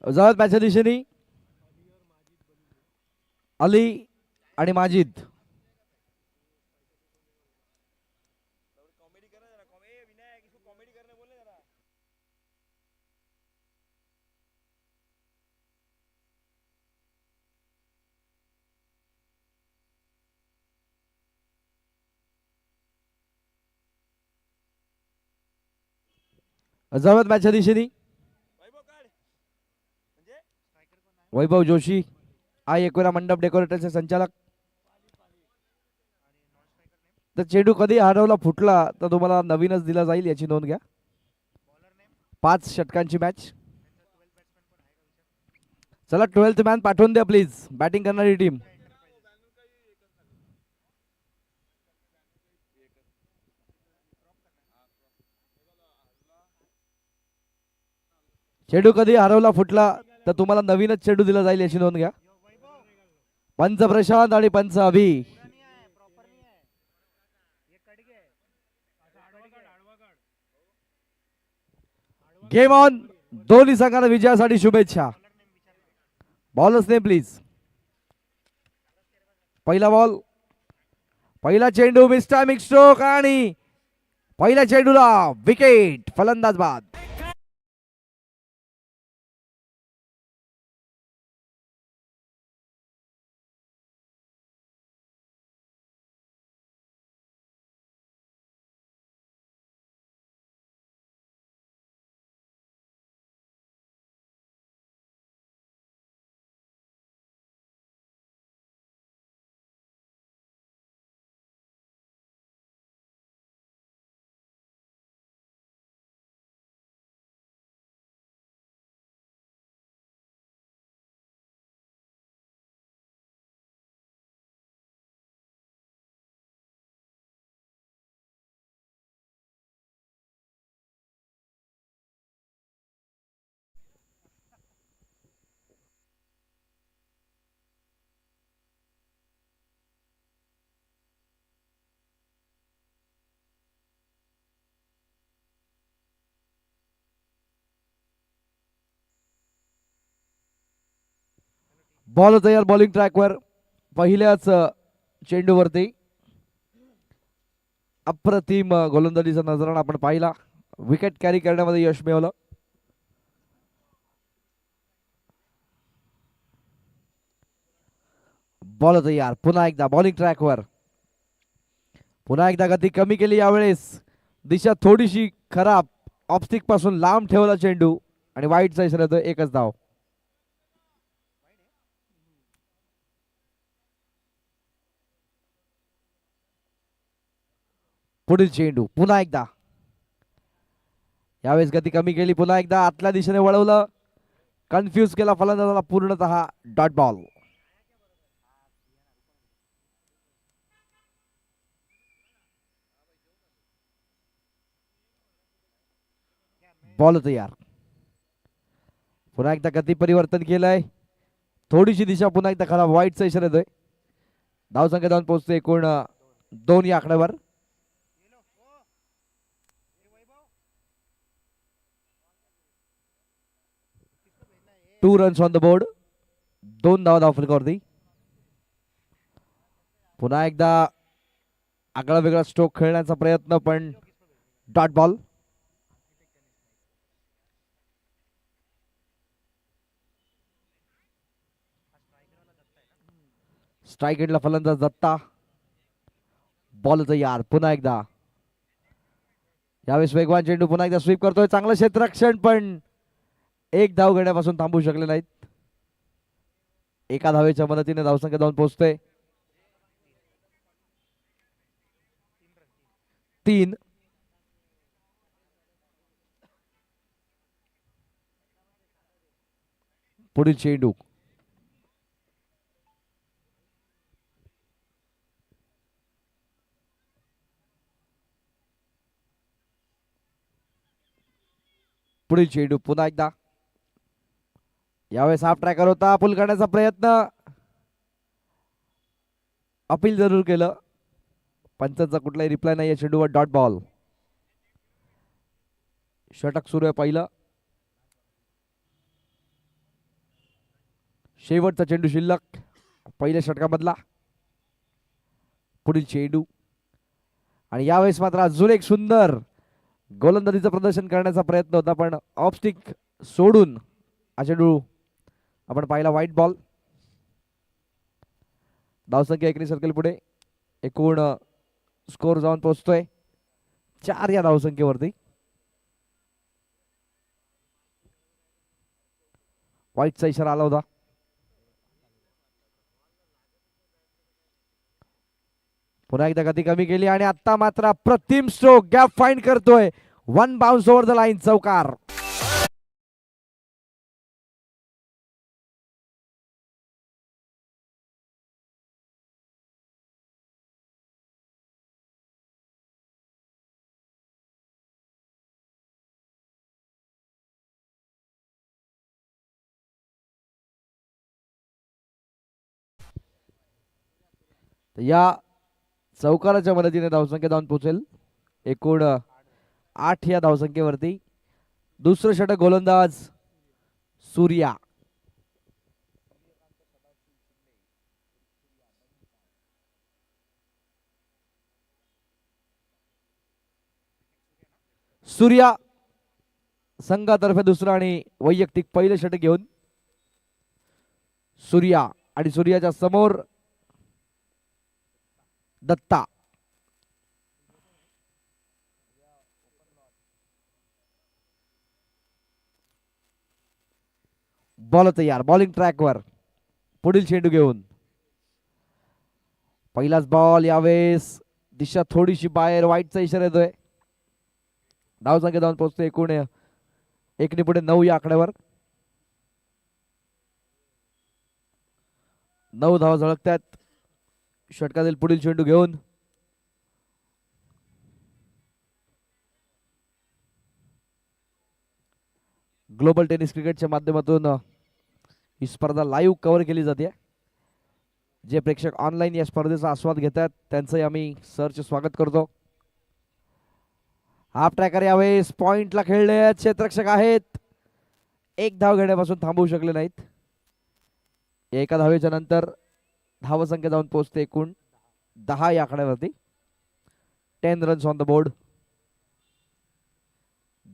जावत मॅचच्या दिशेने अली आणि माजिद. जावत मॅचच्या दिशेने वैभव जोशी, आई एकविरा मंडप डेकोरेटरचे संचालक. तर चेंडू कधी हरवला फुटला तर तुम्हाला नवीनच दिला जाईल, याची नोंद घ्या. 5 षटकांची मॅच. चला 12th मॅन पाठवून द्या प्लीज, बॅटिंग करणारी टीम. चेंडू कधी हरवला फुटला तर तुम्हाला नवीनच चेंडू दिला जाईल, याची नोंद घ्या. पंच प्रशांत आणि पंच अभि. Game on. दोन्ही संघांना विजयासाठी शुभेच्छा. Bowlers name please. पहिला बॉल, पहिला चेंडू मिस्टामिक स्ट्रोक आणि पहिल्या चेंडूला विकेट. फलंदाज बाद. बॉल तयार बॉलिंग ट्रॅकवर. पहिल्याच चेंडूवरती अप्रतिम गोलंदाजीचा नजराणा आपण पाहिला. विकेट कॅरी करण्यामध्ये यश मिळवलं. बॉल तयार पुन्हा एकदा बॉलिंग ट्रॅकवर. पुन्हा एकदा गती कमी केली, यावेळेस दिशा थोडीशी खराब. ऑफस्टिक पासून लांब ठेवला चेंडू आणि वाईटचा इशारा येतो. एकच धाव. पुढील चेंडू पुन्हा एकदा, यावेळेस गती कमी केली. पुन्हा एकदा आतल्या दिशेने वळवलं, कन्फ्यूज केला फलंदाजाला. पूर्णतः डॉट बॉल. बॉल तयार. पुन्हा एकदा गती परिवर्तन केलंय, थोडीशी दिशा पुन्हा एकदा खराब. वाईटचा इशारा येतोय. धावसंख्या जाऊन पोहोचते एकूण 2 या आकड्यावर. 2 रन्स ऑन द बोर्ड. 2 धावा धावफलकावरती. पुन्हा एकदा आगळा वेगळा स्ट्रोक खेळण्याचा प्रयत्न, पण डॉट बॉल. स्ट्राईक एंडला फलंदाज दत्ता. बॉल तयार पुन्हा एकदा. यावेळेस वेगवान चेंडू पुन्हा एकदा स्वीप करतोय. चांगलं क्षेत्ररक्षण, पण एक धाव घेण्यापासून थांबू शकले नाहीत. एका धावेच्या मदतीने धावसंख्या जाऊन पोहोचतोय 3. पुढील चेंडू पुढील चेंडू पुन्हा एकदा. यावेळेस हाफ ट्रॅकर होता, पुल करण्याचा प्रयत्न. अपील जरूर केलं, पंचांचा कुठलाही रिप्लाय नाही या चेंडूवर. Dot ball. षटक सुरू आहे पहिलं. शेवटचा चेंडू शिल्लक पहिल्या षटकामधला. पुढील चेंडू आणि यावेळेस मात्र अजून एक सुंदर गोलंदाजीचं प्रदर्शन करण्याचा प्रयत्न होता पण ऑफ स्टिक सोडून हा चेंडू आपण पाहिला व्हाईट बॉल. धावसंख्या 1 सर्कल पुढे. एकूण स्कोर जाऊन पोहोचतोय 4 या धावसंख्येवरती. व्हाईटचा इशारा आला होता. पुन्हा एकदा गती कमी केली आणि आता मात्र अप्रतिम स्ट्रोक गॅप फाइंड करतोय. 1 बाउन्स ओव्हर द लाईन, चौकार. या चौकाराच्या मदतीने धावसंख्या जाऊन पोहोचेल एकूण 8 या धावसंख्येवरती. दुसरं षटक गोलंदाज सूर्या. सूर्या संघातर्फे दुसरं आणि वैयक्तिक पहिलं षटक घेऊन सूर्या. आणि सूर्याच्या समोर दत्ता. बॉल तयार, बॉलिंग ट्रॅकवर. पुढील चेंडू घेऊन पहिलाच बॉल. यावेळेस दिशा थोडीशी बाहेर, वाईटचा इशारा येतोय. धावसंख्या जाऊन पोहोचते एकूण 1 पुढे 9 या आकड्यावर. 9 धावा झळकतात. षटकातील पुढील चेंडू घेऊन ग्लोबल टेनिस क्रिकेटच्या माध्यमातून ही स्पर्धा लाईव्ह कव्हर केली जाते. जे प्रेक्षक ऑनलाईन या स्पर्धेचा आस्वाद घेतात त्यांचंही आम्ही सरचे स्वागत करतो. हाफ ट्रॅकर यावेळेस पॉइंटला खेळले. क्षेत्ररक्षक आहेत, एक धाव घेण्यापासून थांबवू शकले नाहीत. एका धावेच्या नंतर धावसंख्या जाऊन पोहोचते एकूण 10 या आकड्यावरती. 10 रन्स ऑन द बोर्ड.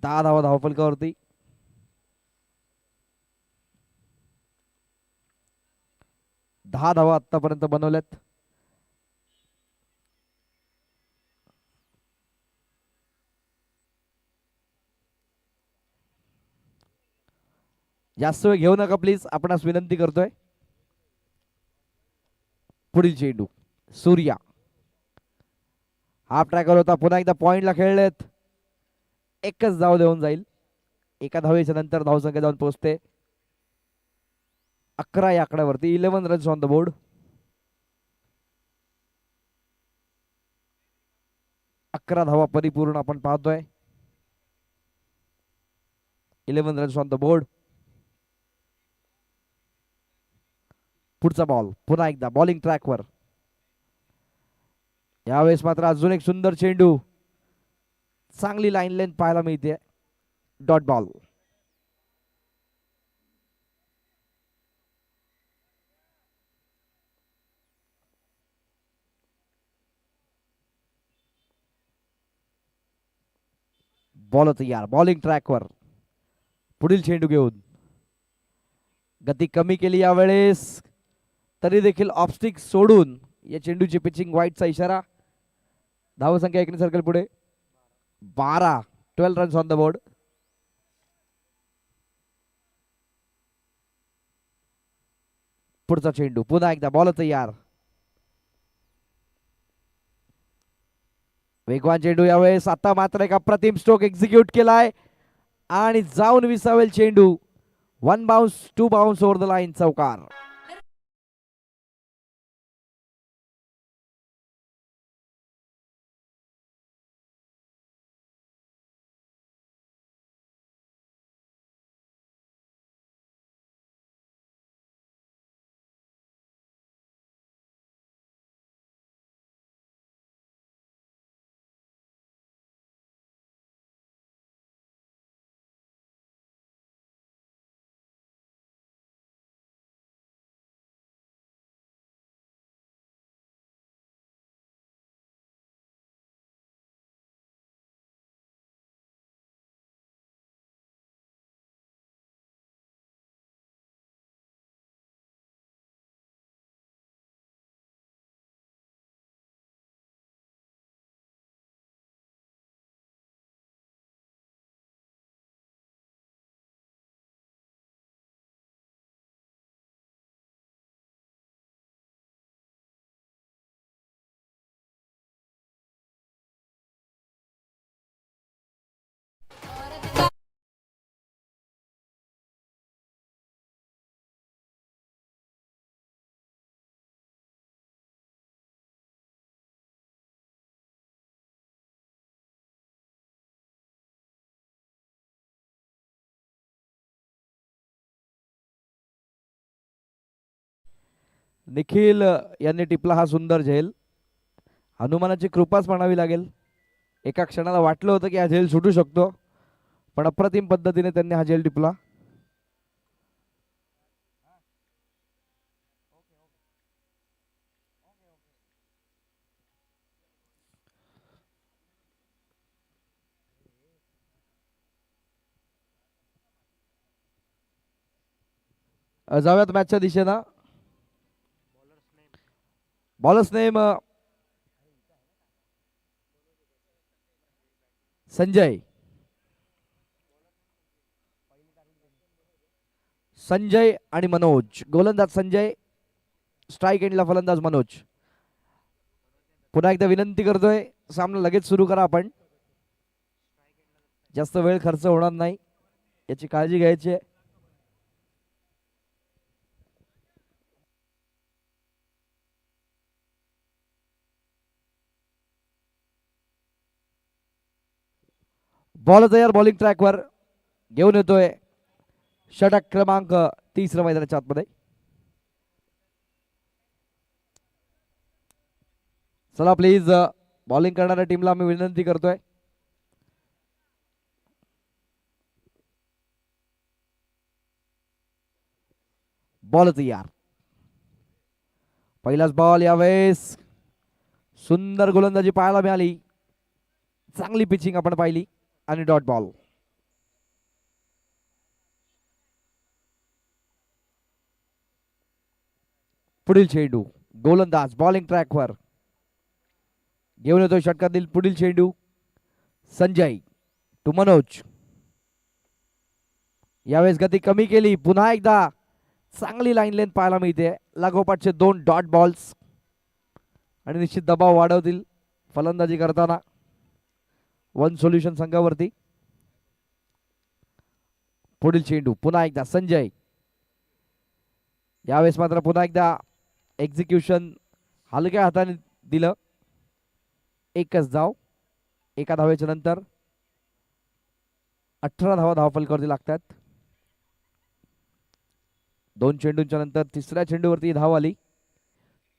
10 धावा धावफलकावरती. 10 धावा आतापर्यंत बनवल्यात. जास्त वेळ घेऊ नका प्लीज, आपणास विनंती करतोय. पुढील चेंडू सूर्या. हाफ ट्रॅकर होता, पुन्हा एकदा पॉइंटला खेळलेत. एकच धाव देऊन जाईल. एका धावेच्या नंतर धावसंख्या जाऊन पोहोचते 11 या आकड्यावरती. 11 रन्स ऑन द बोर्ड. अकरा धावा परिपूर्ण आपण पाहतोय. 11 रन्स ऑन द बोर्ड. पुढचा बॉल पुन्हा एकदा बॉलिंग ट्रॅकवर. यावेळेस मात्र अजून एक सुंदर चेंडू. चांगली लाईन लेंथ पाहायला मिळते. Dot ball. बॉल तयार, बॉलिंग ट्रॅकवर. पुढील चेंडू घेऊन गती कमी केली यावेळेस, तरी देखील ऑफस्टिक सोडून या चेंडूची पिचिंग. व्हाईटचा इशारा. धावसंख्या 1 सर्कल पुढे. 12 रन्स ऑन द बोर्ड. पुढचा चेंडू पुन्हा एकदा बॉल तयार. वेगवान चेंडू यावेळेस. आता मात्र एक अप्रतिम स्ट्रोक एक्झिक्यूट केलाय आणि जाऊन विसावेल चेंडू. 1 bounce 2 bounce over the line, चौकार. निखिल यांनी टिपला हा सुंदर झेल. हनुमानाची कृपाच म्हणावी लागेल. एका क्षणाला वाटलं होतं की हा झेल सुटू शकतो, पण अप्रतिम पद्धतीने त्यांनी हा झेल टिपला. जाऊयात मॅचच्या दिशेनं. Bowlers name Sanjay. संजय आणि मनोज. गोलंदाज संजय, स्ट्राईक एंडला फलंदाज मनोज. पुन्हा एकदा विनंती करतोय, सामना लगेच सुरू करा आपण. जास्त वेळ खर्च होणार नाही याची काळजी घ्यायची आहे. बॉल तयार, बॉलिंग ट्रॅकवर घेऊन येतोय षटक क्रमांक 30 मैदानाच्या आतमध्ये. चला प्लीज, बॉलिंग करणाऱ्या टीमला मी विनंती करतोय. बॉल तयार. पहिलाच बॉल यावेळेस सुंदर गोलंदाजी पाहायला मिळाली. चांगली पिचिंग आपण पाहिली आणि डॉट बॉल. पुढील चेंडू, गोलंदाज बॉलिंग ट्रॅकवर घेऊन येतोय षटकातील पुढील चेंडू. संजय टू मनोज. यावेळेस गती कमी केली. पुन्हा एकदा चांगली लाईन लेंथ पाहायला मिळते. लागोपाठचे 2 डॉट बॉल्स आणि निश्चित दबाव वाढवतील फलंदाजी करताना वन सोल्युशन संघावरती. पुढील चेंडू पुन्हा एकदा संजय. यावेळेस मात्र पुन्हा एकदा एक्झिक्युशन हलक्या हाताने दिलं. एकच धाव. एका धावेच्या नंतर 18 धावा धावफलकावरती लागतात. 2 चेंडूंच्या नंतर तिसऱ्या चेंडूवरती धाव आली.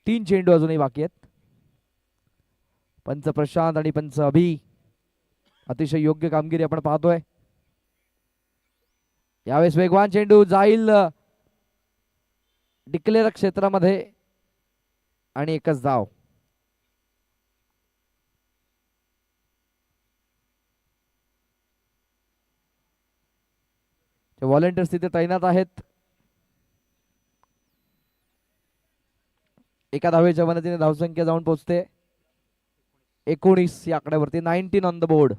3 चेंडू अजूनही बाकी आहेत. पंच प्रशांत आणि पंच अभि अतिशय योग्य कामगिरी आपण पाहतोय. यावेळेस वेगवान चेंडू जाईल डिक्लेअर क्षेत्रामध्ये आणि एकच धाव. व्हॉलेंटियर्स तिथे तैनात आहेत. एका धावेच्या मदतीने धावसंख्या जाऊन पोहोचते 19 या आकड्यावरती. 19 ऑन द बोर्ड.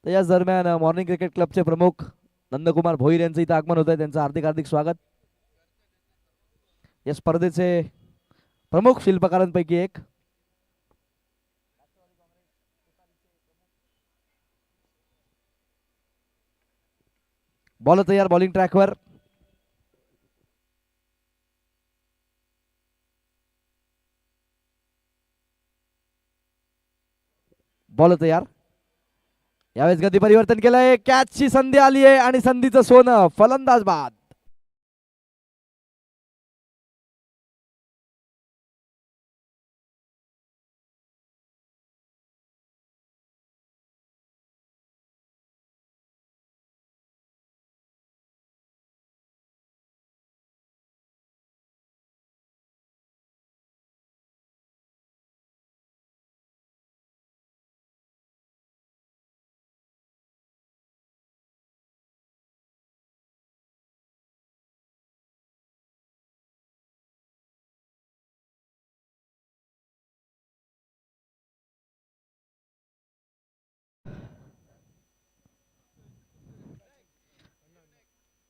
तर याच दरम्यान मॉर्निंग क्रिकेट क्लबचे प्रमुख नंदकुमार भोईर यांचं इथं आगमन होत आहे. त्यांचं हार्दिक हार्दिक स्वागत. या स्पर्धेचे प्रमुख शिल्पकारांपैकी एक. बॉल तयार, बॉलिंग ट्रॅकवर. बॉल तयार. यावेळेस गती परिवर्तन केलंय. कॅचची संधी आली आहे आणि संधीचं सोनं. फलंदाज बाद.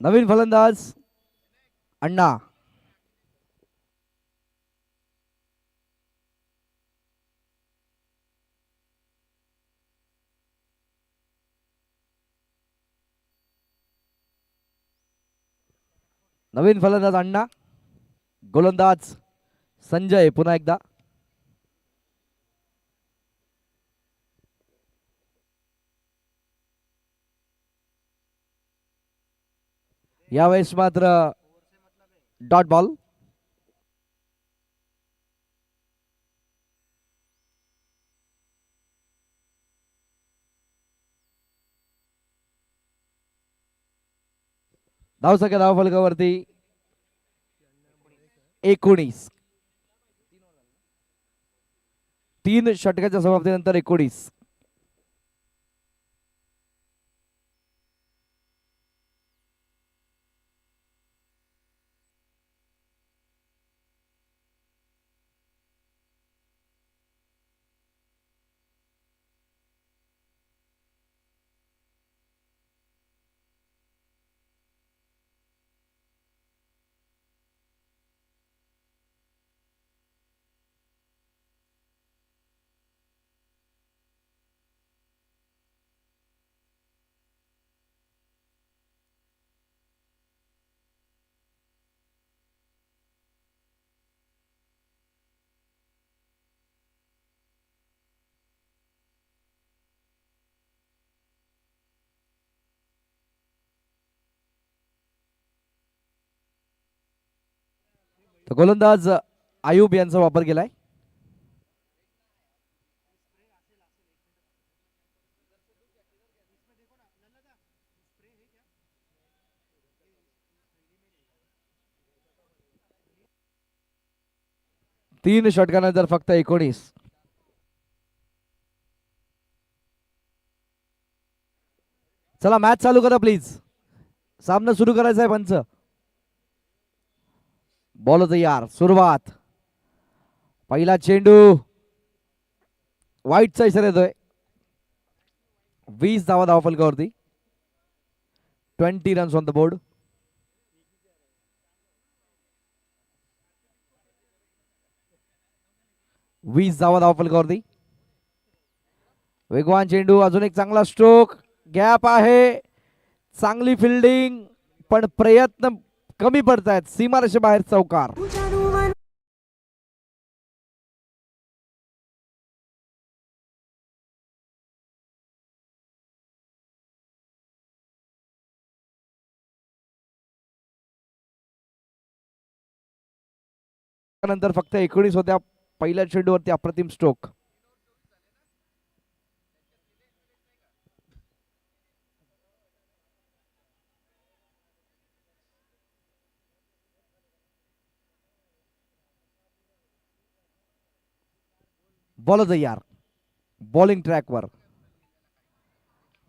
नवीन फलंदाज अण्णा. नवीन फलंदाज अण्णा. गोलंदाज संजय पुन्हा एकदा. यावेळेस मात्र डॉट बॉल. धावसंख्या धावफलकावरती 19. 3 षटकाच्या समाप्तीनंतर 19. तर गोलंदाज आयुब यांचा वापर केलाय. तीन षटकानंतर फक्त 19. चला मॅच चालू करा प्लीज. सामना सुरू करायचा आहे पंच. बॉल तयार. सुरुवात. पहिला चेंडू वाईटचा इशारा येतोय. 20 धावा धावफलकावरती. 20 रन्स ऑन द बोर्ड. वीस धावा धावफलकावरती. वेगवान चेंडू. अजून एक चांगला स्ट्रोक. गॅप आहे. चांगली फिल्डिंग पण प्रयत्न कमी पडतायत. सीमारेषे बाहेर चौकार. नंतर फक्त 19 होत्या. पहिल्या चेंडूवरती अप्रतिम स्ट्रोक. बॉल तयार. बॉलिंग ट्रॅकवर.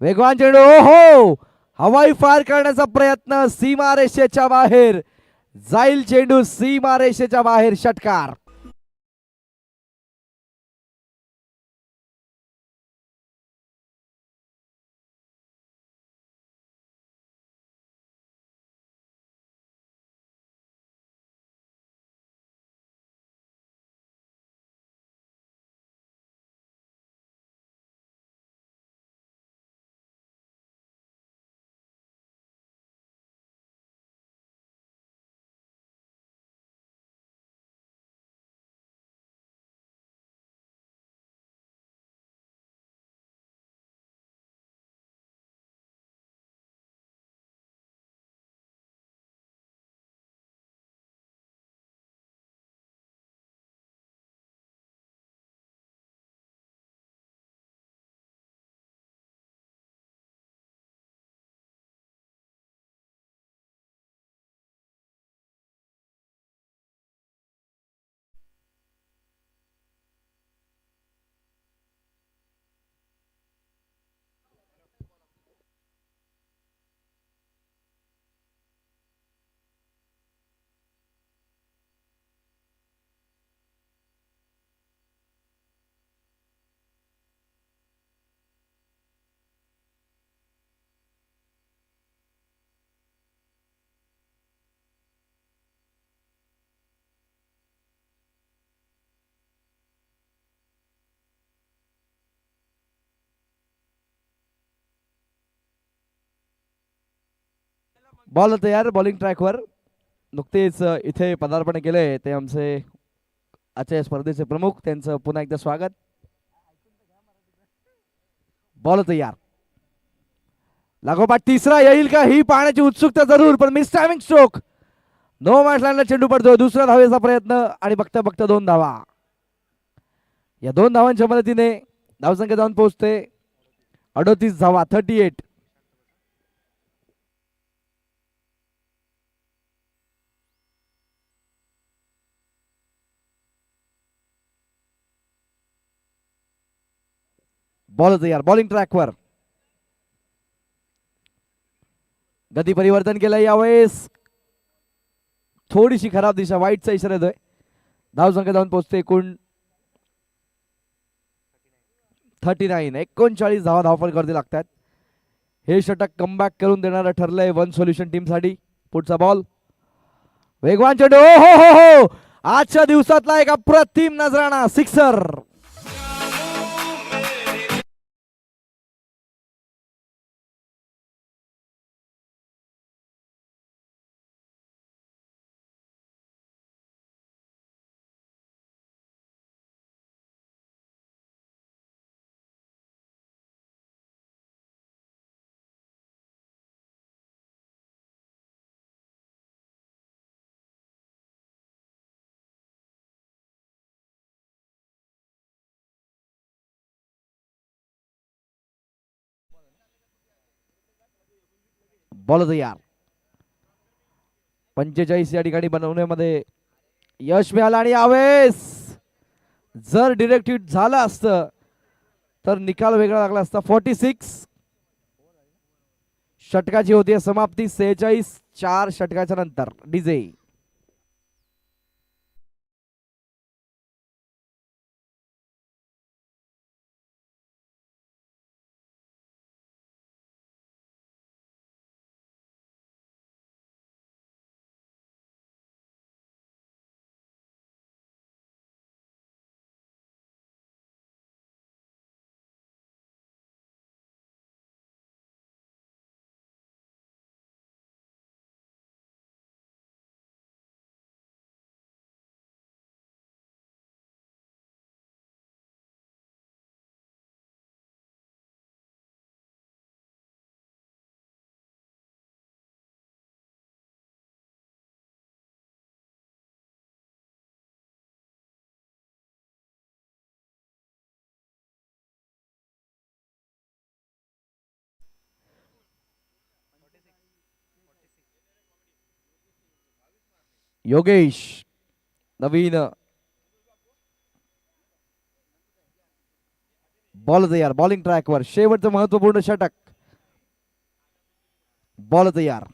वेगवान चेंडू. हो हवाई फायर करण्याचा प्रयत्न. सीमारेषेच्या बाहेर जाईल चेंडू. सीमारेषेच्या बाहेर. षटकार. बॉल तयार. बॉलिंग ट्रॅकवर. नुकतेच इथे पदार्पण केलंय ते आमचे आजच्या स्पर्धेचे प्रमुख. त्यांचं पुन्हा एकदा स्वागत. बॉल तयार. लागोपाठ तिसरा येईल का ही पाहण्याची उत्सुकता जरूर, पण miss timing stroke. No match लाईनला चेंडू पडतोय. दुसऱ्या धावेचा प्रयत्न आणि बघता बघता 2 धावा. या 2 धावांच्या मदतीने धावसंख्या जाऊन पोहोचते 38 धावा, 38. बॉल तयार, बॉलिंग ट्रॅकवर. गती परिवर्तन केलं यावेळेस. थोडीशी खराब दिशा, वाईटचा इशारा येतोय. धावसंख्या जाऊन पोहोचते एकूण 39. 39 धावा धावफलकावरती लागतात. हे षटक कमबॅक करून देणारं ठरलंय वन सोल्युशन टीम साठी. पुढचा बॉल वेगवान चेंडू. हो हो हो, आजच्या दिवसातला एक अप्रतिम नजराणा, सिक्सर. बॉल तयार. 45 या ठिकाणी बनवण्यामध्ये यश मिळालं आणि यावेळेस जर डिरेक्ट हिट झालं असतं तर निकाल वेगळा लागला असता. 46 षटकाची होती समाप्ती. 46 4 षटकाच्या नंतर डीजे. योगेश नवीन. बॉल तयार, बॉलिंग ट्रॅकवर. शेवटचं महत्वपूर्ण षटक. बॉल तयार.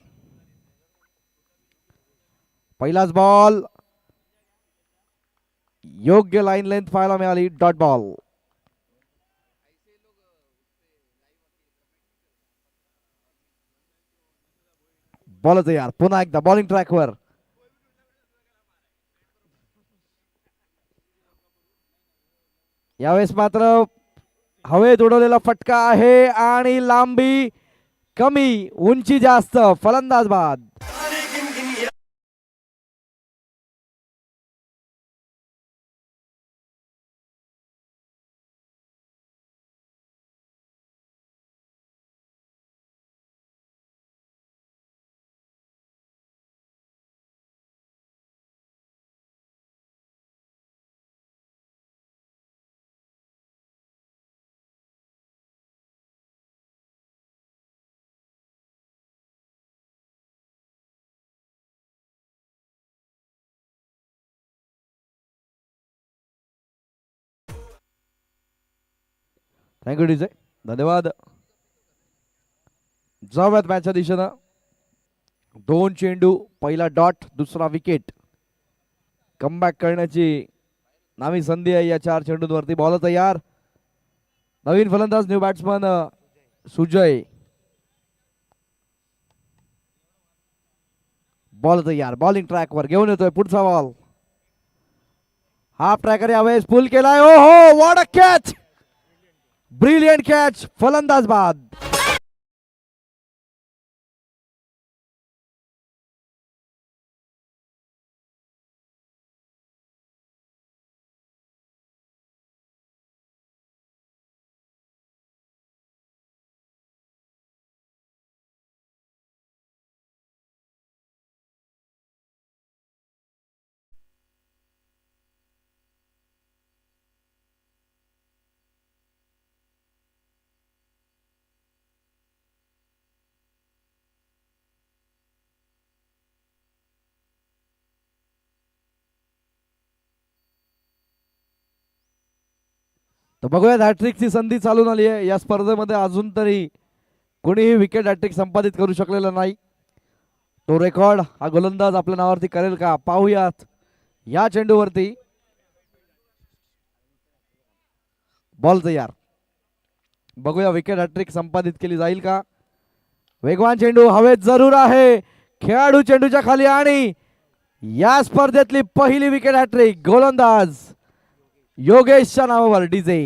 पहिलाच बॉल योग्य लाईन लेंथ पाहायला मिळाली. Dot ball. बॉल तयार. पुन्हा एकदा बॉलिंग ट्रॅकवर. यावेळेस मात्र हवेत उडवलेला फटका आहे आणि लांबी कमी, उंची जास्त. फलंदाज बाद. थँक्यू डीजे, धन्यवाद. जाऊयात मॅचच्या दिशेनं. 2 चेंडू, पहिला डॉट, दुसरा विकेट. कमबॅक करण्याची नामी संधी आहे या 4 चेंडूंवरती. बॉल तयार. नवीन फलंदाज, न्यू बॅट्समन सुजय. बॉल तयार, बॉलिंग ट्रॅकवर घेऊन येतोय. पुढचा बॉल हाफ ट्रॅकर यावेळेस पुल केलाय. ओ हो, what a catch, brilliant catch. फलंदाज बाद. तर बघूयात हॅट्रिकची संधी चालून आली आहे या स्पर्धेमध्ये. अजून तरी कोणीही विकेट हॅट्रिक संपादित करू शकलेला नाही. तो रेकॉर्ड हा गोलंदाज आपल्या नावावरती करेल का पाहूयात. या चेंडूवरती बॉल तयार. बघूया विकेट हॅट्रिक संपादित केली जाईल का. वेगवान चेंडू हवेत जरूर आहे. खेळाडू चेंडूच्या खाली आणि या स्पर्धेतली पहिली विकेट हॅट्रिक गोलंदाज योगेशच्या नावावर डीजे.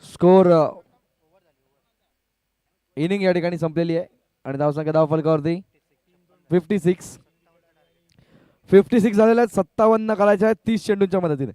स्कोर इनिंग या ठिकाणी संपलेली आहे आणि धावसंख्या धाव फलकावरती 56. 56 झालेल्या आहेत. 57 करायच्या आहेत 30 चेंडूंच्या मदतीने.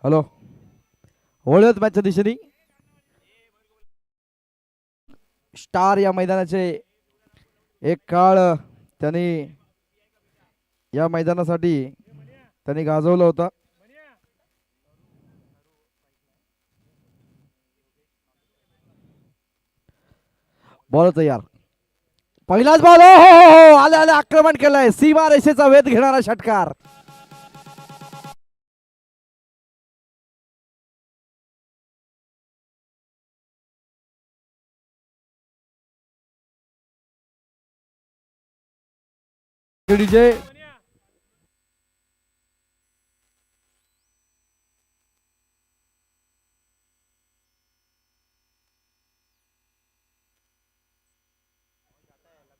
हॅलो, वळूयात मॅचच्या दिशेने. स्टार या मैदानाचे एक काळ त्यांनी या मैदानासाठी त्यांनी गाजवलं होतं. बॉल तयार, पहिलाच बॉल. हो हो हो, आले आले, आक्रमण केलंय, सीमा रेषेचा वेध घेणारा षटकार. डीजे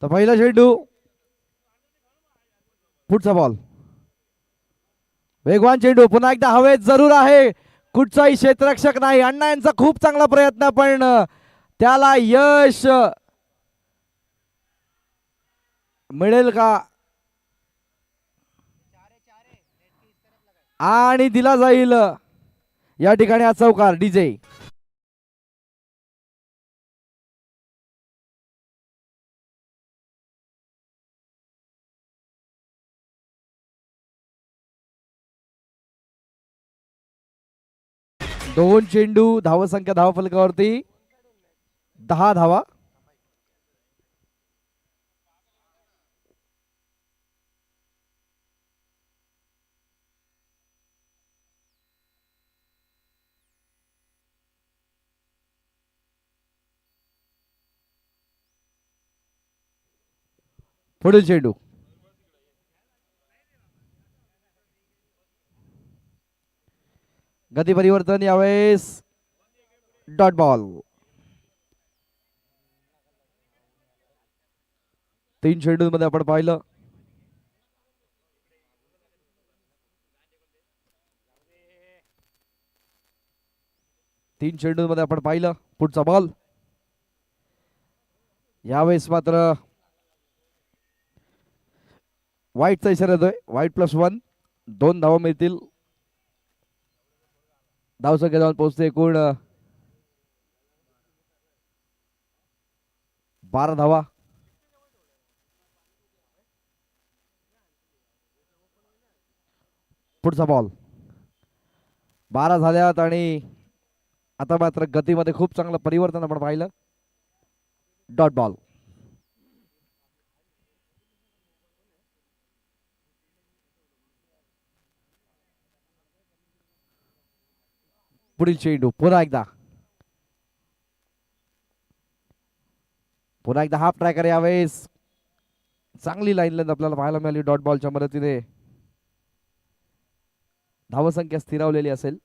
तर पहिला चेंडू, पुढचा बॉल, वेगवान चेंडू, पुन्हा एकदा हवेत जरूर आहे, कुठचाही क्षेत्ररक्षक नाही. अण्णा यांचा खूप चांगला प्रयत्न, पण त्याला यश मिळेल का, आणि दिला जाईल या ठिकाणी हा चौकार. डीजे दोन चेंडू, धावसंख्या धावफलकावरती 10 धावा. पुढील चेंडू, गती परिवर्तन, यावेळेस डॉट बॉल. 3 चेंडू मध्ये आपण पाहिलं, पुढचा बॉल. यावेळेस मात्र वाईटचा इशारा येतोय, वाईट +1, 2 धावा मिळतील. धावसंख्या जाऊन पोहोचते एकूण 12 धावा. पुढचा बॉल, 12 झाल्यात, आणि आता मात्र गतीमध्ये खूप चांगलं परिवर्तन आपण पाहिलं. Dot ball. पुढील चेंडू, पुन्हा एकदा हाफ ट्रॅकर. यावेळेस चांगली लाईन लेंथ आपल्याला पाहायला मिळाली. डॉट बॉलच्या मदतीने धावसंख्या स्थिरावलेली असेल.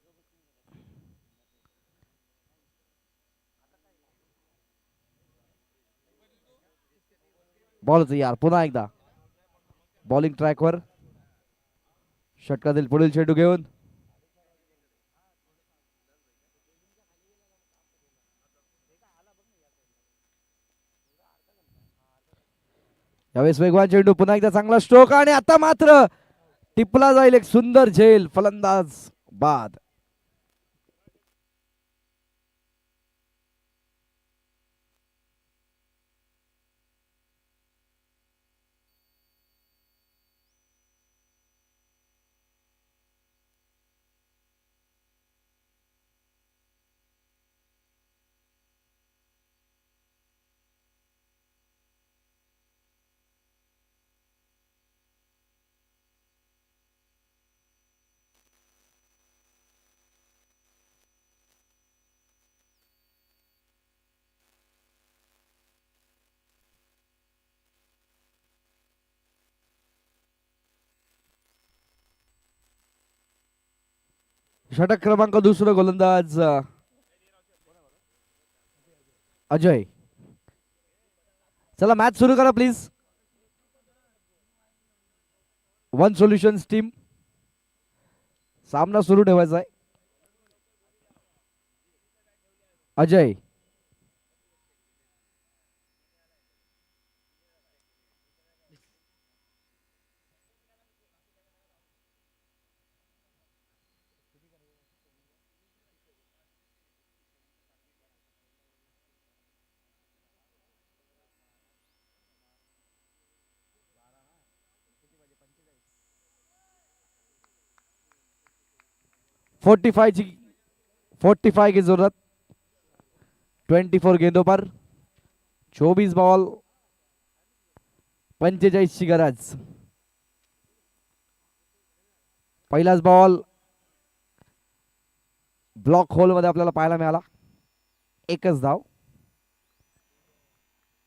बॉल तयार, पुन्हा एकदा बॉलिंग ट्रॅकवर षटकातील पुढील चेंडू घेऊन यावेळेस वेगवान चेंडू, पुन्हा एकदा चांगला स्ट्रोक, आणि आता मात्र टिपला जाईल एक सुंदर झेल, फलंदाज बाद. षटक क्रमांक दुसरं, गोलंदाज अजय. चला मॅच सुरू करा प्लीज. वन सोल्युशन्स टीम, सामना सुरू ठेवायचा आहे. अजय, 45 की जरूरत, 24 गेंदों पर, 24 बॉल 45 ची गरज. पहिलाच बॉल ब्लॉक होल मध्ये आपल्याला पाहायला मिळाला. एकच धाव.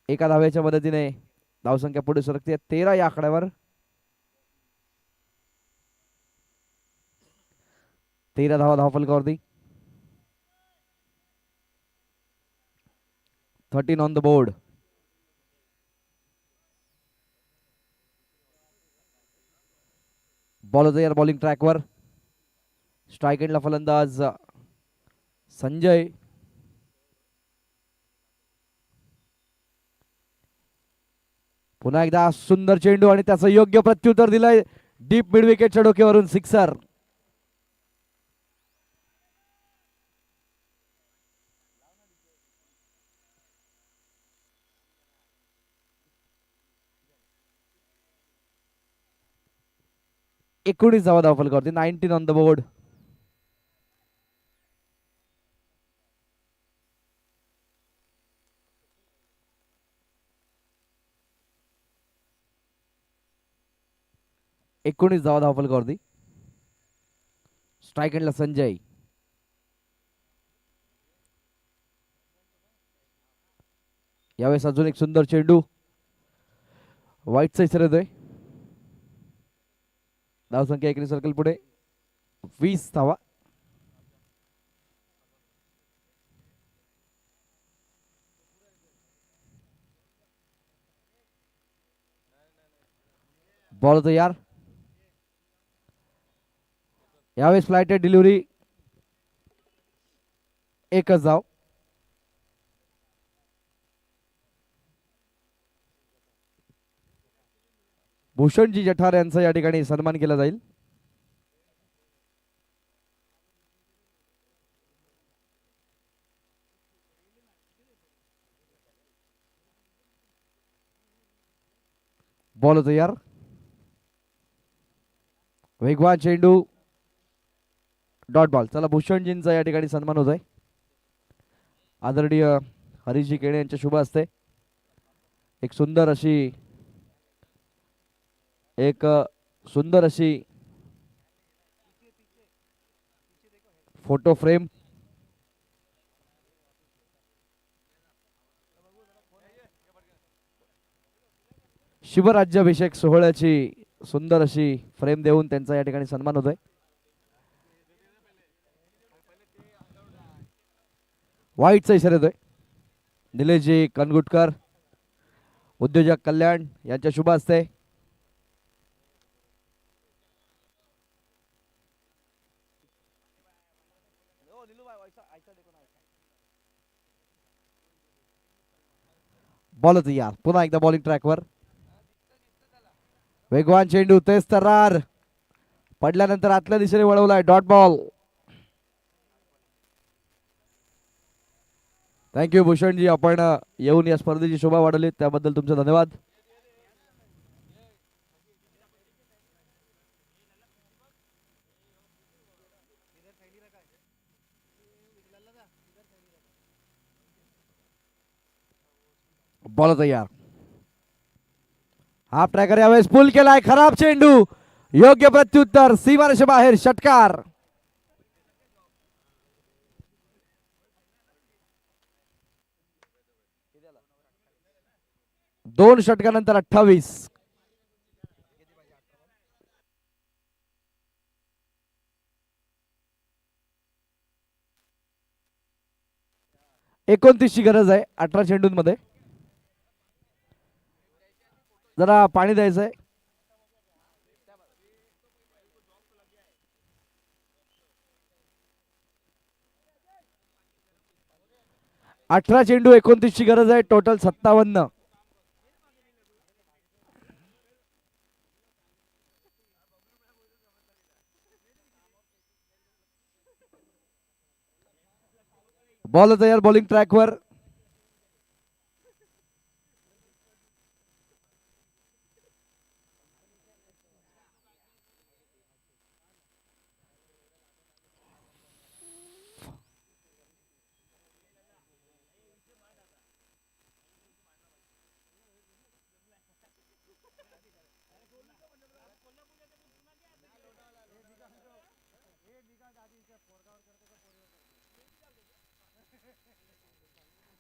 एका धावेच्या मदतीने धावसंख्या पुढे सरकते 13 या आकड्यावर. 13 धावा धावफलकावरती. 13 ऑन द बोर्ड. बॉल तयार बॉलिंग ट्रॅकवर. स्ट्राइक एंडला फलंदाज संजय. पुन्हा एकदा सुंदर चेंडू आणि त्याचं योग्य प्रत्युत्तर दिलंय डीप मिड विकेटच्या डोक्यावरून सिक्सर. एकोणीस धावा धावफलकावरती. 19 ऑन द बोर्ड. एकोणीस धावा धावफलकावरती. स्ट्राइक एंडला संजय. यावेळेस अजून एक सुंदर चेंडू. वाईटचा इशारा येतोय. धावसंख्या एकेरी सर्कल पुढे 20 धावा. बॉल तयार. यावेळेस फ्लाइटेड डिलिव्हरी. एकच धाव. भूषणजी जठार यांचा या ठिकाणी सन्मान केला जाईल. बॉल तयार. वेगवान चेंडू. Dot ball. चला भूषणजींचा या ठिकाणी सन्मान होत आहे. आदरणीय हरीशजी केणे यांच्या शुभ हस्ते एक सुंदर अशी फोटो फ्रेम. शिवराज्याभिषेक सोहळ्याची सुंदर अशी फ्रेम देऊन त्यांचा या ठिकाणी सन्मान होतोय. वाईटचा इशारा येतोय. निलेशजी कनगुटकर उद्योजक कल्याण यांच्या शुभ हस्ते बॉल तयार. पुन्हा एकदा बॉलिंग ट्रॅकवर. वेगवान चेंडू. तेज तर्रार पडल्यानंतर आतल्या दिशेने वळवलाय. Dot ball. थँक्यू भूषणजी, आपण येऊन या स्पर्धेची शोभा वाढवली त्याबद्दल तुमचे धन्यवाद. बॉल तयार. हाफ ट्रॅकर यावेळेस पुल केलाय. खराब चेंडू. योग्य प्रत्युत्तर. सीमारेषे बाहेर. षटकार. दोन षटकानंतर 28. 29 ची गरज आहे 18 चेंडूंमध्ये. जरा पाणी द्यायचंय. अठरा चेंडू 29 ची गरज आहे. टोटल 57. बॉल तयार बॉलिंग ट्रॅकवर.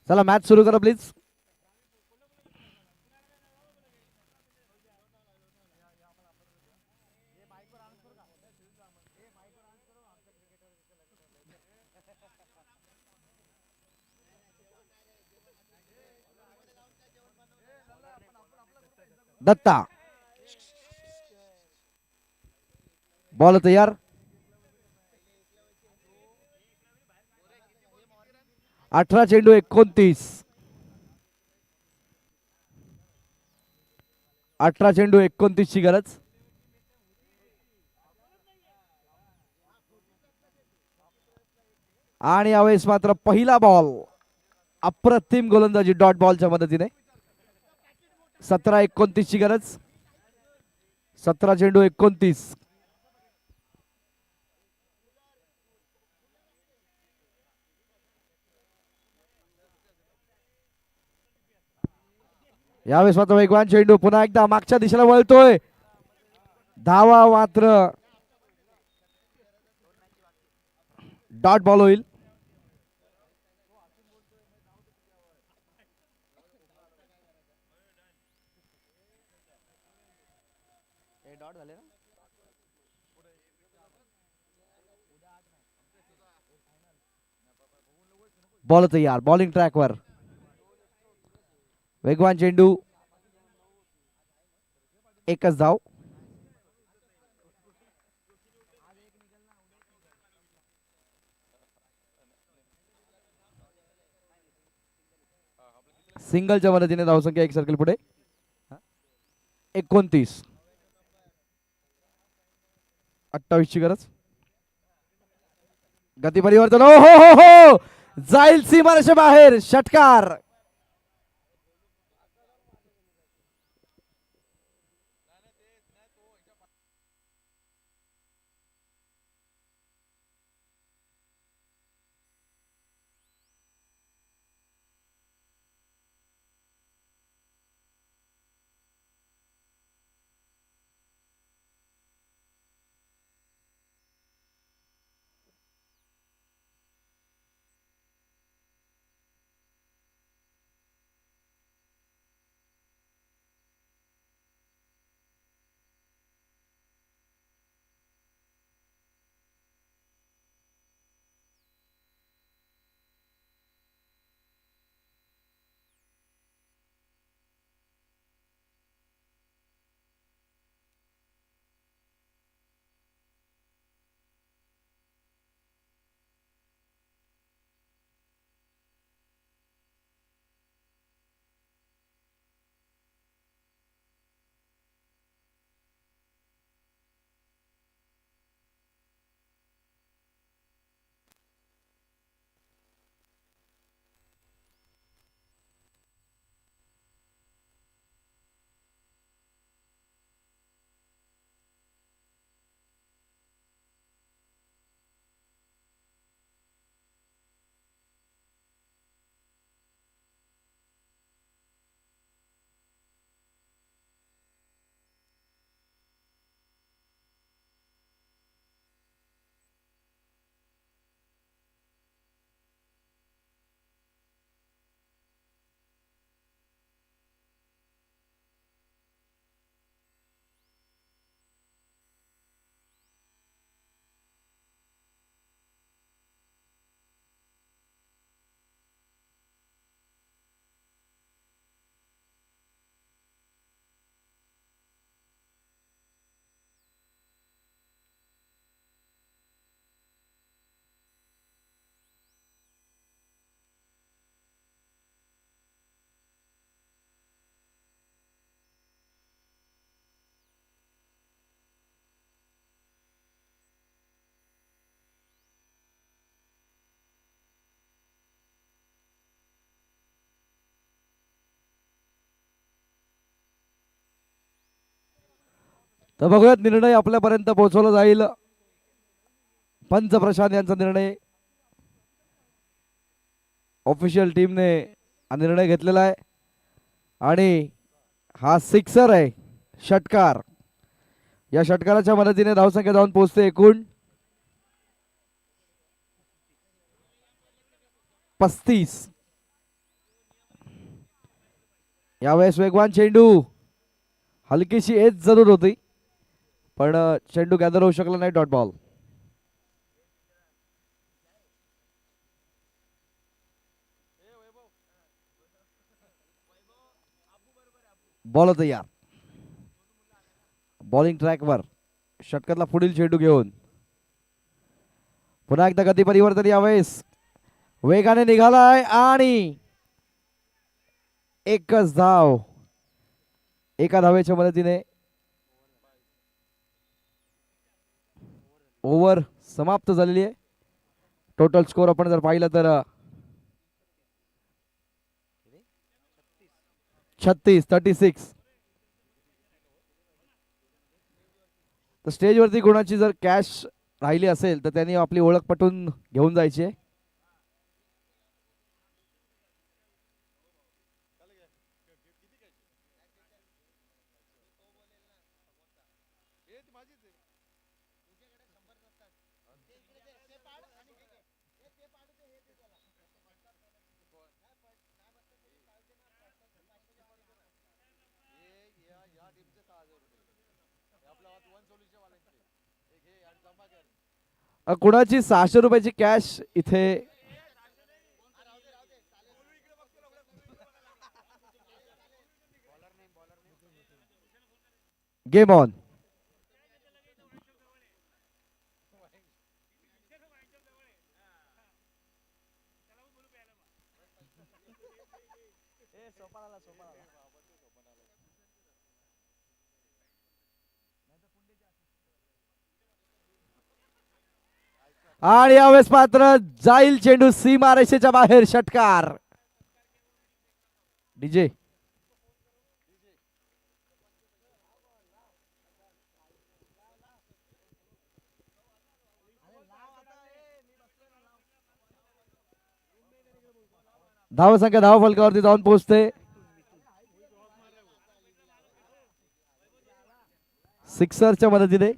चला मॅच सुरू करा प्लीज. दत्ता बॉल तयार. 18 चेंडू 29. 18 चेंडू 29 ची गरज. आणि यावेळेस मात्र पहिला बॉल. अप्रतिम गोलंदाजी डॉट बॉलच्या मदतीने. 17-29 ची गरज. 17 चेंडू 29. यावेळेस मात्र वेगवान चेंडू पुन्हा एकदा मागच्या दिशेला वळतोय. धावा मात्र डॉट बॉल होईल. बॉल तयार. बॉलिंग ट्रॅकवर वेगवान चेंडू. एकच धाव. सिंगलच्या मदतीने धावसंख्या एक सर्कल पुढे. 29. 28 ची गरज. गती परिवर्तन. हो हो हो हो जाईल सीमारेषे बाहेर. षटकार. तर बघूयात निर्णय आपल्यापर्यंत पोहोचवला जाईल. पंच प्रशांत यांचा निर्णय. ऑफिशियल टीमने हा निर्णय घेतलेला आहे आणि हा सिक्सर आहे. षटकार. या षटकाराच्या मदतीने धावसंख्या जाऊन पोहोचते एकूण 35. यावेळेस वेगवान चेंडू, हलकीशी एज जरूर होती पण चेंडू गॅदर होऊ शकला नाही. Dot ball. बॉल तयार. बॉलिंग ट्रॅकवर षटकातला पुढील चेंडू घेऊन पुन्हा एकदा गती परिवर्तन. यावेळेस वेगाने निघालाय आणि एकच धाव एका धावेच्या मदतीने ओव्हर समाप्त झालेली आहे. टोटल स्कोर आपण जर पाहिलं तर 36. तर स्टेजवरती कोणाची जर कॅश राहिली असेल तर त्यांनी आपली ओळख पटवून घेऊन जायची आहे. कुणाची 600 रुपयाची कॅश इथे गेम ऑन. आणि यावेळेस मात्र जाईल चेंडू सीमारेषेच्या बाहेर. षटकार. डीजे धावसंख्या धाव फलकावरती जाऊन पोहोचते. सिक्सरच्या मदतीने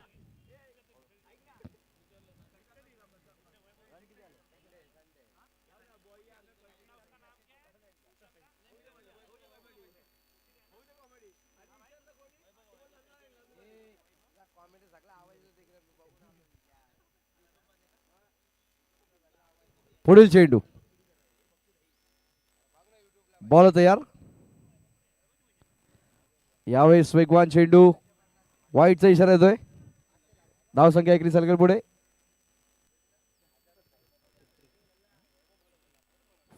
पुढील चेंडू. बॉल तयार. यावेळेस वेगवान चेंडू, वाईटचा इशारा येतोय. धावसंख्या एकरी सरकल पुढे.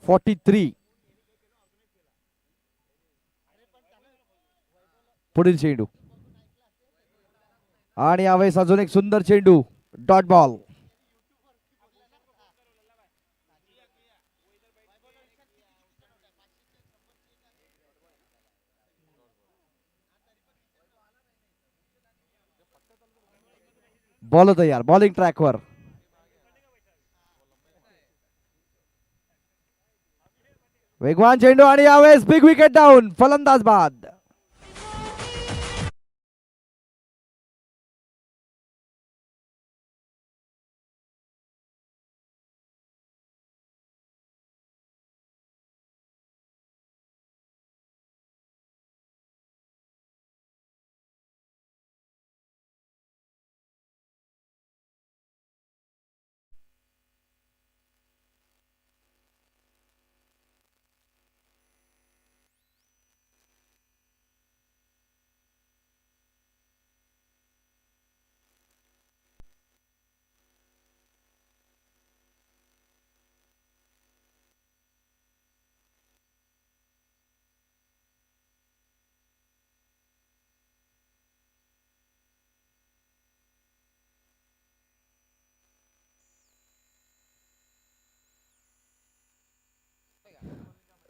43. पुढील चेंडू आणि यावेळेस अजून एक सुंदर चेंडू. Dot ball. बॉल तयार. बॉलिंग ट्रॅकवर वेगवान चेंडू आणि यावेळेस बिग विकेट डाऊन. फलंदाज बाद.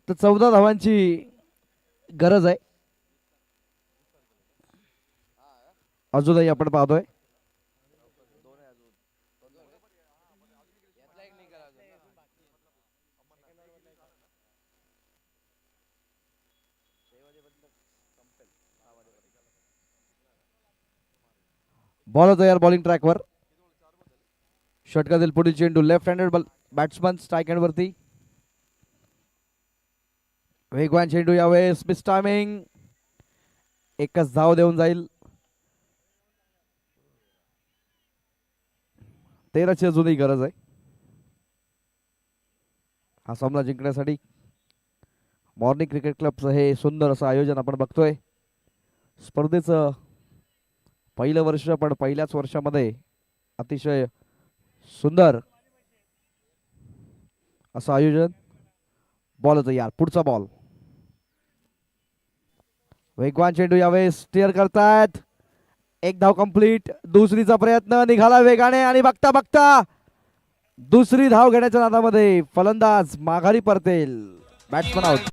तर 14 धावांची गरज आहे. अजूनही आपण पाहतोय बॉल तयार. बॉलिंग ट्रॅकवर षटकातील पुढील चेंडू. Left handed batsman strike hand वरती. वेगवान चेंडू यावेळेस मिस टायमिंग. एकच धाव देऊन जाईल. 13ची अजूनही गरज आहे हा सामना जिंकण्यासाठी. मॉर्निंग क्रिकेट क्लबचं हे सुंदर असं आयोजन आपण बघतोय. स्पर्धेचं पहिलं वर्ष पण पहिल्याच वर्षामध्ये अतिशय सुंदर असं आयोजन. बॉल तयार. पुढचा बॉल. वेगवान चेंडू यावेळेस स्टीअर करतायत. एक धाव कंप्लीट. दुसरीचा प्रयत्न निघाला वेगाने आणि बघता बघता दुसरी धाव घेण्याच्या नादामध्ये फलंदाज माघारी परतेल. Batsman out.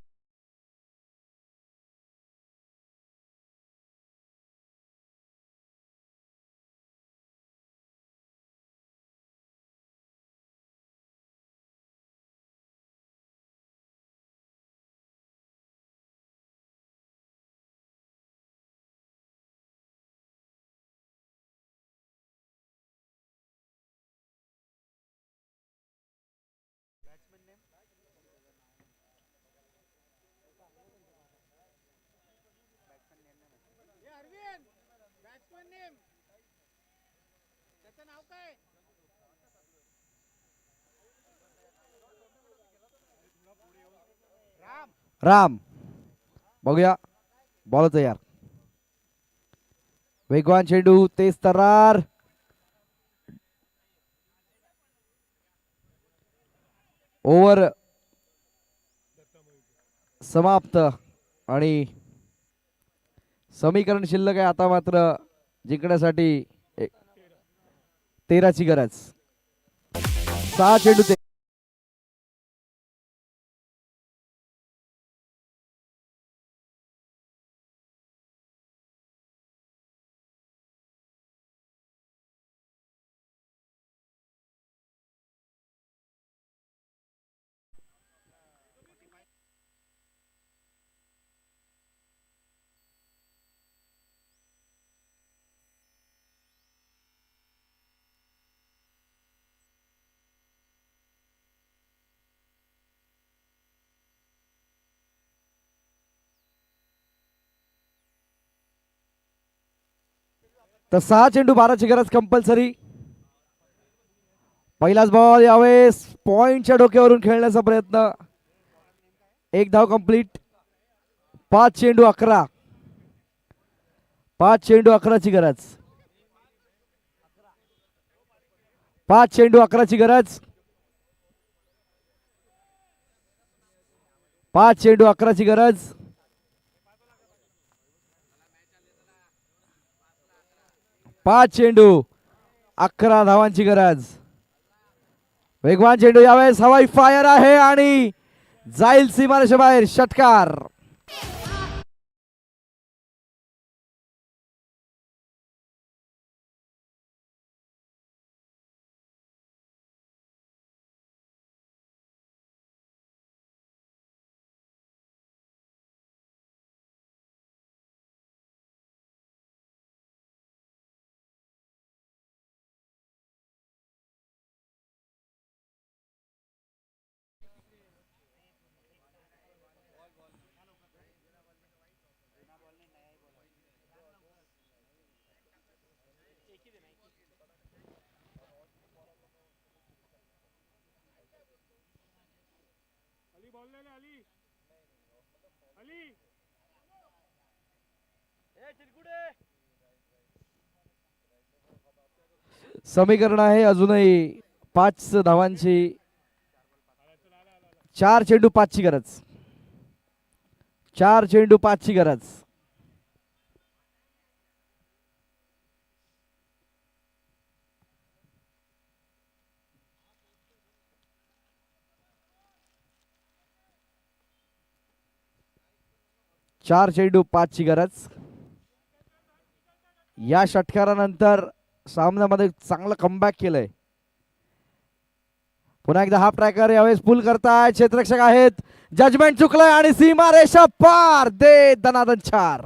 राम. बघूया. बॉल तयार. वेगवान चेंडू तेज तर्रार. ओव्हर समाप्त आणि समीकरण शिल्लक आहे आता मात्र जिंकण्यासाठी 13ची गरज. 6 चेंडू ते. तर 6 चेंडू 12ची गरज कंपल्सरी. पहिलाच बॉल यावेळेस पॉइंटच्या डोक्यावरून खेळण्याचा प्रयत्न. एक धाव कंप्लीट. 5 चेंडू 11. 5 चेंडू 11ची गरज. 5 चेंडू 11ची गरज. 5 चेंडू 11ची गरज. 5 चेंडू 11 धावांची गरज. वेगवान चेंडू यावेळेस हवाई फायर आहे आणि जाईल सीमारेषे बाहेर. षटकार. समीकरण आहे अजूनही 5 धावांची. 4 चेंडू 5ची गरज. 4 चेंडू 5ची गरज. चार चेंडू 5ची गरज. या षटकारानंतर सामन्यामध्ये चांगलं कमबॅक केलंय. पुन्हा एकदा हाफ ट्रॅकर यावेळेस पुल करताय. क्षेत्ररक्षक आहेत. जजमेंट चुकलंय आणि सीमा रेषा पार. दे दनादन 4.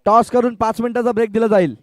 टॉस करून 5 मिनिटाचा ब्रेक दिला जाईल.